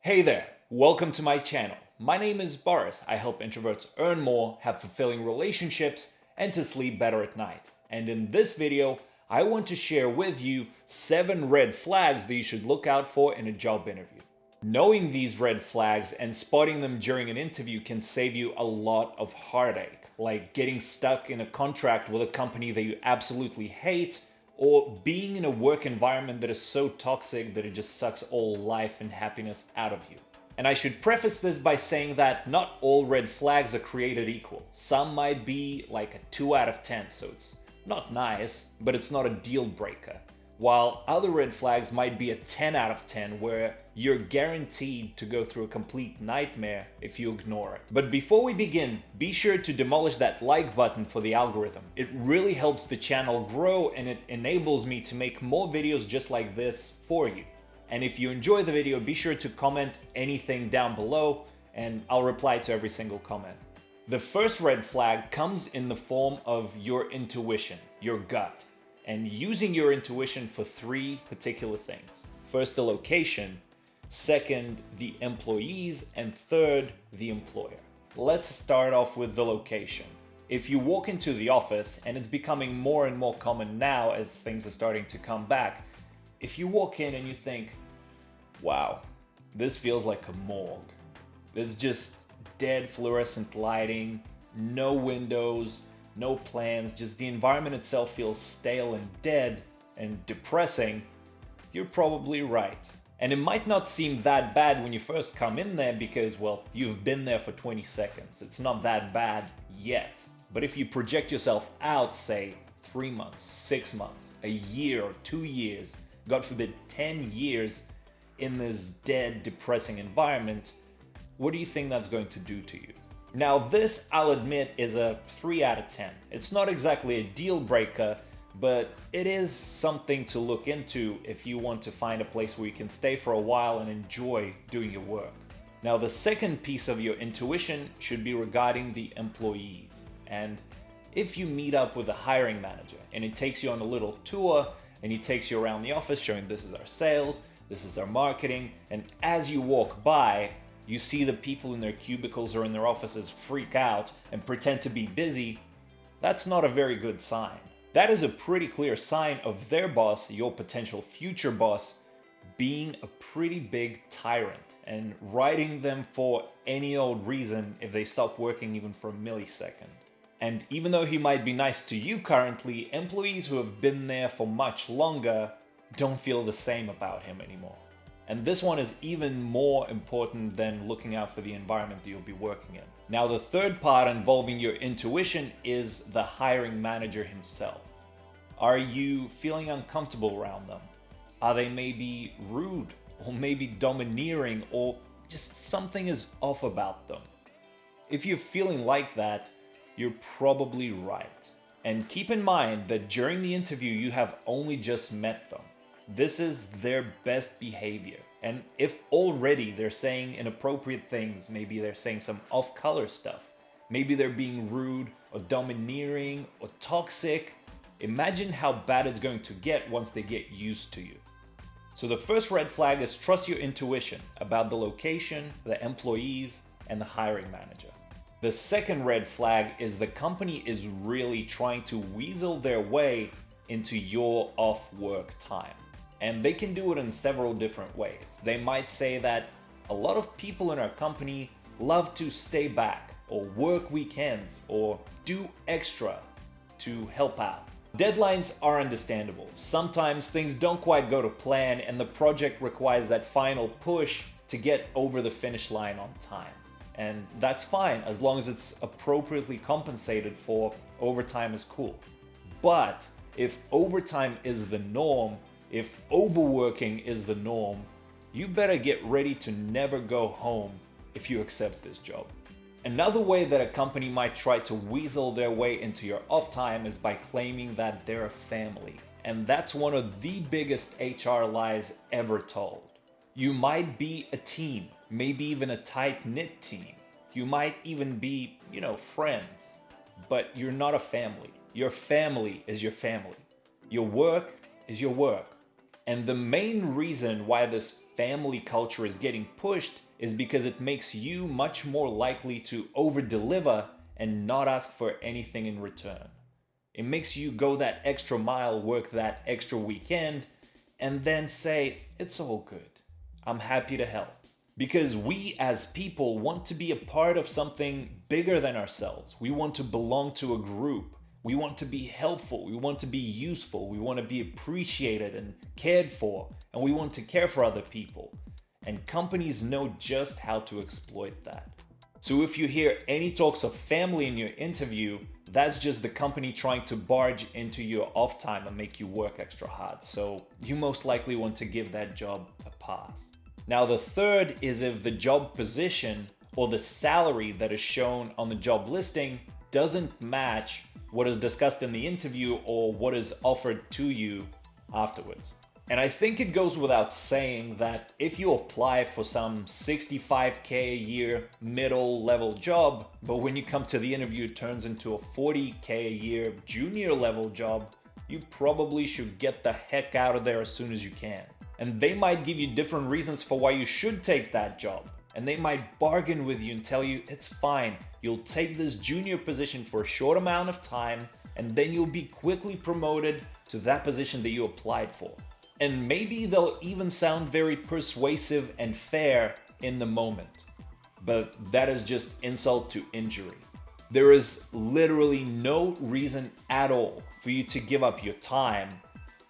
Hey there, welcome to my channel. My name is Boris. I help introverts earn more, have fulfilling relationships, and to sleep better at night. And in this video, I want to share with you 7 red flags that you should look out for in a job interview. Knowing these red flags and spotting them during an interview can save you a lot of heartache, like getting stuck in a contract with a company that you absolutely hate, or being in a work environment that is so toxic that it just sucks all life and happiness out of you. And I should preface this by saying that not all red flags are created equal. Some might be like a 2 out of 10, so it's not nice, but it's not a deal breaker. While other red flags might be a 10 out of 10, where you're guaranteed to go through a complete nightmare if you ignore it. But before we begin, be sure to demolish that like button for the algorithm. It really helps the channel grow and it enables me to make more videos just like this for you. And if you enjoy the video, be sure to comment anything down below and I'll reply to every single comment. The first red flag comes in the form of your intuition, your gut, and using your intuition for 3 particular things. First, the location. Second, the employees, and third, the employer. Let's start off with the location. If you walk into the office, and it's becoming more and more common now as things are starting to come back, if you walk in and you think, wow, this feels like a morgue. There's just dead fluorescent lighting, no windows, no plans, just the environment itself feels stale and dead and depressing, you're probably right. And it might not seem that bad when you first come in there because, well, you've been there for 20 seconds. It's not that bad yet. But if you project yourself out, say, 3 months, 6 months, a year or 2 years, God forbid 10 years in this dead, depressing environment, what do you think that's going to do to you? Now this, I'll admit, is a 3 out of 10. It's not exactly a deal breaker, but it is something to look into if you want to find a place where you can stay for a while and enjoy doing your work. Now the second piece of your intuition should be regarding the employees. And if you meet up with the hiring manager and he takes you on a little tour and he takes you around the office showing this is our sales, this is our marketing, and as you walk by, you see the people in their cubicles or in their offices freak out and pretend to be busy, that's not a very good sign. That is a pretty clear sign of their boss, your potential future boss, being a pretty big tyrant and riding them for any old reason if they stop working even for a millisecond. And even though he might be nice to you currently, employees who have been there for much longer don't feel the same about him anymore. And this one is even more important than looking out for the environment that you'll be working in. Now, the third part involving your intuition is the hiring manager himself. Are you feeling uncomfortable around them? Are they maybe rude or maybe domineering or just something is off about them? If you're feeling like that, you're probably right. And keep in mind that during the interview, you have only just met them. This is their best behavior. And if already they're saying inappropriate things, maybe they're saying some off-color stuff, maybe they're being rude or domineering or toxic, imagine how bad it's going to get once they get used to you. So the first red flag is trust your intuition about the location, the employees, and the hiring manager. The second red flag is the company is really trying to weasel their way into your off-work time. And they can do it in several different ways. They might say that a lot of people in our company love to stay back or work weekends or do extra to help out. Deadlines are understandable. Sometimes things don't quite go to plan and the project requires that final push to get over the finish line on time. And that's fine as long as it's appropriately compensated for. Overtime is cool. But if overtime is the norm, if overworking is the norm, you better get ready to never go home if you accept this job. Another way that a company might try to weasel their way into your off time is by claiming that they're a family. And that's one of the biggest HR lies ever told. You might be a team, maybe even a tight-knit team. You might even be, friends, but you're not a family. Your family is your family. Your work is your work. And the main reason why this family culture is getting pushed is because it makes you much more likely to over-deliver and not ask for anything in return. It makes you go that extra mile, work that extra weekend, and then say, it's all good. I'm happy to help. Because we as people want to be a part of something bigger than ourselves. We want to belong to a group. We want to be helpful. We want to be useful. We want to be appreciated and cared for. And we want to care for other people. And companies know just how to exploit that. So if you hear any talks of family in your interview, that's just the company trying to barge into your off time and make you work extra hard. So you most likely want to give that job a pass. Now, the third is if the job position or the salary that is shown on the job listing doesn't match what is discussed in the interview or what is offered to you afterwards. And I think it goes without saying that if you apply for some 65K a year middle level job, but when you come to the interview it turns into a 40K a year junior level job, you probably should get the heck out of there as soon as you can. And they might give you different reasons for why you should take that job. And they might bargain with you and tell you it's fine, you'll take this junior position for a short amount of time and then you'll be quickly promoted to that position that you applied for. And maybe they'll even sound very persuasive and fair in the moment. But that is just insult to injury. There is literally no reason at all for you to give up your time,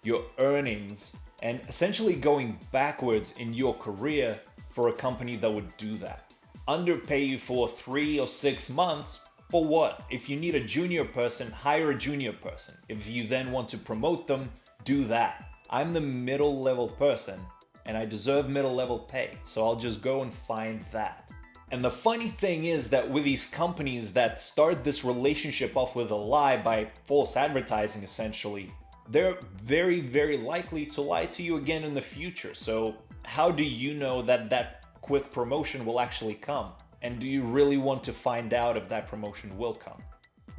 your earnings, and essentially going backwards in your career for a company that would do that. Underpay you for 3 or 6 months, for what? If you need a junior person, hire a junior person. If you then want to promote them, do that. I'm the middle level person and I deserve middle level pay, so I'll just go and find that. And the funny thing is that with these companies that start this relationship off with a lie by false advertising essentially, they're very, very likely to lie to you again in the future. So how do you know that that quick promotion will actually come? And do you really want to find out if that promotion will come?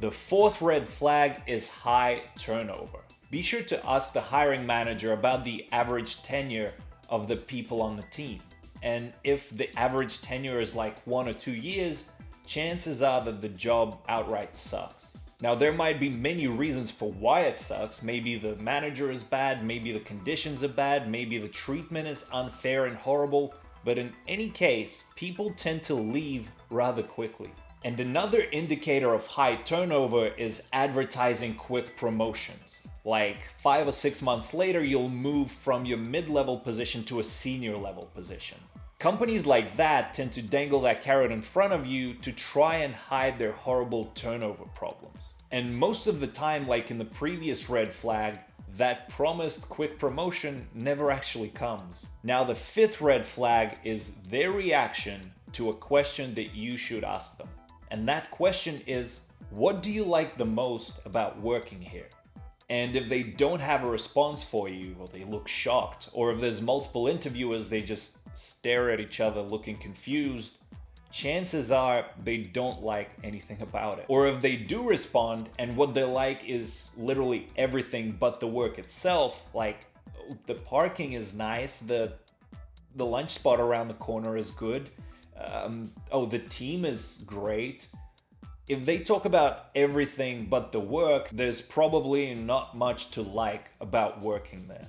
The fourth red flag is high turnover. Be sure to ask the hiring manager about the average tenure of the people on the team. And if the average tenure is like 1 or 2 years, chances are that the job outright sucks. Now, there might be many reasons for why it sucks. Maybe the manager is bad, maybe the conditions are bad, maybe the treatment is unfair and horrible. But in any case, people tend to leave rather quickly. And another indicator of high turnover is advertising quick promotions. Like 5 or 6 months later, you'll move from your mid-level position to a senior level position. Companies like that tend to dangle that carrot in front of you to try and hide their horrible turnover problems. And most of the time, like in the previous red flag, that promised quick promotion never actually comes. Now, the fifth red flag is their reaction to a question that you should ask them. And that question is, what do you like the most about working here? And if they don't have a response for you, or they look shocked, or if there's multiple interviewers, they just stare at each other looking confused, chances are they don't like anything about it. Or if they do respond and what they like is literally everything but the work itself, like the parking is nice, the lunch spot around the corner is good, the team is great. If they talk about everything but the work, there's probably not much to like about working there.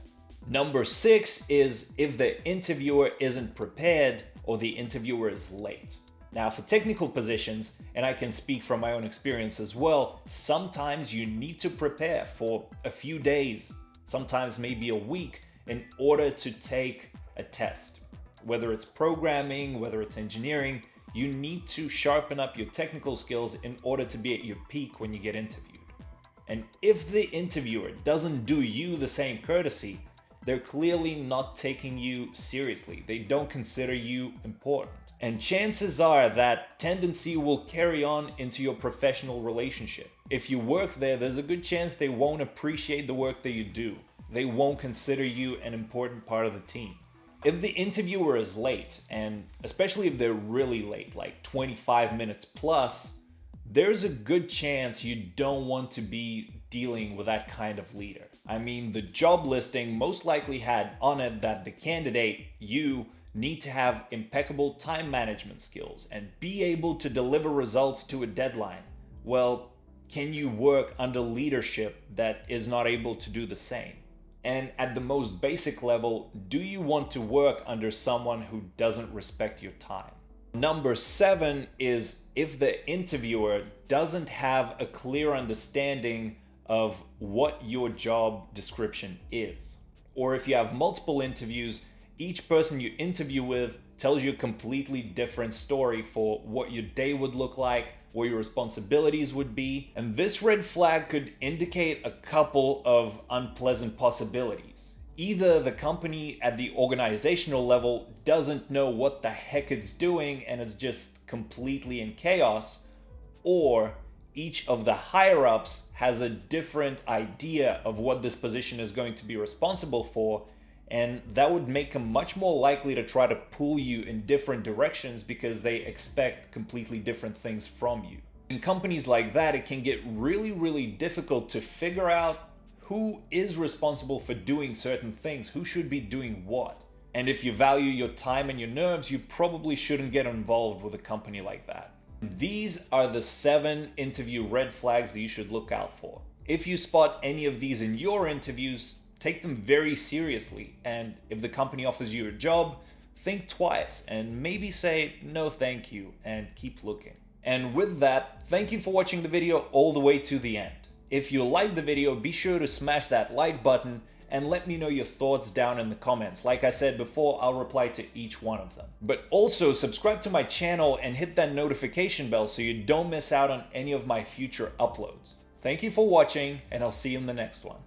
Number 6 is if the interviewer isn't prepared or the interviewer is late. Now, for technical positions, and I can speak from my own experience as well, sometimes you need to prepare for a few days, sometimes maybe a week, in order to take a test. Whether it's programming, whether it's engineering, you need to sharpen up your technical skills in order to be at your peak when you get interviewed. And if the interviewer doesn't do you the same courtesy, they're clearly not taking you seriously. They don't consider you important. And chances are that tendency will carry on into your professional relationship. If you work there, there's a good chance they won't appreciate the work that you do. They won't consider you an important part of the team. If the interviewer is late, and especially if they're really late, like 25 minutes plus, there's a good chance you don't want to be dealing with that kind of leader. I mean, the job listing most likely had on it that the candidate, you, need to have impeccable time management skills and be able to deliver results to a deadline. Well, can you work under leadership that is not able to do the same? And at the most basic level, do you want to work under someone who doesn't respect your time? Number 7 is if the interviewer doesn't have a clear understanding of what your job description is. Or if you have multiple interviews, each person you interview with tells you a completely different story for what your day would look like, what your responsibilities would be. And this red flag could indicate a couple of unpleasant possibilities. Either the company at the organizational level doesn't know what the heck it's doing and it's just completely in chaos, or each of the higher-ups has a different idea of what this position is going to be responsible for, and that would make them much more likely to try to pull you in different directions because they expect completely different things from you. In companies like that, it can get really difficult to figure out who is responsible for doing certain things, who should be doing what. And if you value your time and your nerves, you probably shouldn't get involved with a company like that. These are the 7 interview red flags that you should look out for. If you spot any of these in your interviews, take them very seriously. And if the company offers you a job, think twice and maybe say no thank you and keep looking. And with that, thank you for watching the video all the way to the end. If you liked the video, be sure to smash that like button and let me know your thoughts down in the comments. Like I said before, I'll reply to each one of them. But also subscribe to my channel and hit that notification bell so you don't miss out on any of my future uploads. Thank you for watching, and I'll see you in the next one.